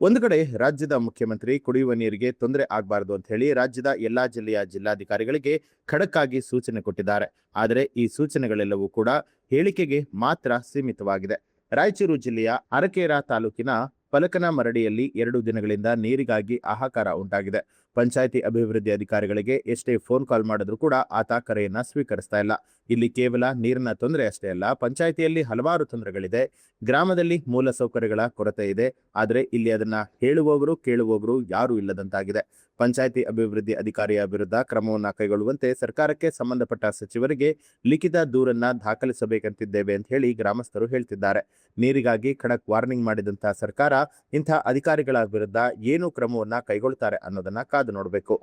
ಒಂದು ಕಡೆ ರಾಜ್ಯದ ಮುಖ್ಯಮಂತ್ರಿ ಕುಡಿಯುವ ನೀರಿಗೆ ತೊಂದರೆ ಆಗಬಾರದು ಅಂತ ಹೇಳಿ ರಾಜ್ಯದ ಎಲ್ಲಾ ಜಿಲ್ಲೆಯ ಜಿಲ್ಲಾಧಿಕಾರಿಗಳಿಗೆ ಖಡಕ್ ಆಗಿ ಸೂಚನೆ ಕೊಟ್ಟಿದ್ದಾರೆ. ಆದರೆ ಈ ಸೂಚನೆಗಳೆಲ್ಲವೂ ಕೂಡ ಹೇಳಿಕೆಗೆ ಮಾತ್ರ ಸೀಮಿತವಾಗಿದೆ. ರಾಯಚೂರು ಜಿಲ್ಲೆಯ ಅರಕೇರಾ ತಾಲೂಕಿನ ಪಲಕನಮರಡಿಯಲ್ಲಿ 2 ದಿನಗಳಿಂದ ನೀರಿಗಾಗಿ ಹಾಹಾಕಾರ ಉಂಟಾಗಿದೆ. ಪಂಚಾಯಿತಿ ಅಭಿವೃದ್ಧಿ ಅಧಿಕಾರಿಗಳಿಗೆ ಎಷ್ಟೇ ಫೋನ್ ಕಾಲ್ ಮಾಡಿದ್ರೂ ಕೂಡ ಆತ ಕರೆಯನ್ನ ಸ್ವೀಕರಿಸ್ತಾ ಇಲ್ಲ. ಇಲ್ಲಿ ಕೇವಲ ನೀರಿನ ತೊಂದರೆ ಅಷ್ಟೇ ಅಲ್ಲ, ಪಂಚಾಯಿತಿಯಲ್ಲಿ ಹಲವಾರು ತೊಂದರೆಗಳಿದೆ. ಗ್ರಾಮದಲ್ಲಿ ಮೂಲ ಸೌಕರ್ಯಗಳ ಕೊರತೆ ಇದೆ. ಆದರೆ ಇಲ್ಲಿ ಅದನ್ನ ಹೇಳುವವರು ಕೇಳುವವರು ಯಾರೂ ಇಲ್ಲದಂತಾಗಿದೆ. ಪಂಚಾಯಿತಿ ಅಭಿವೃದ್ಧಿ ಅಧಿಕಾರಿಯ ವಿರುದ್ಧ ಕ್ರಮವನ್ನ ಕೈಗೊಳ್ಳುವಂತೆ ಸರ್ಕಾರಕ್ಕೆ ಸಂಬಂಧಪಟ್ಟ ಸಚಿವರಿಗೆ ಲಿಖಿತ ದೂರನ್ನ ದಾಖಲಿಸಬೇಕಂತಿದ್ದೇವೆ ಅಂತ ಹೇಳಿ ಗ್ರಾಮಸ್ಥರು ಹೇಳ್ತಿದ್ದಾರೆ. ನೀರಿಗಾಗಿ ಖಡಕ್ ವಾರ್ನಿಂಗ್ ಮಾಡಿದಂತ ಸರ್ಕಾರ ಇಂಥ ಅಧಿಕಾರಿಗಳ ವಿರುದ್ಧ ಏನು ಕ್ರಮವನ್ನ ಕೈಗೊಳ್ತಾರೆ ಅನ್ನೋದನ್ನ ಕಾದು ನೋಡಬೇಕು.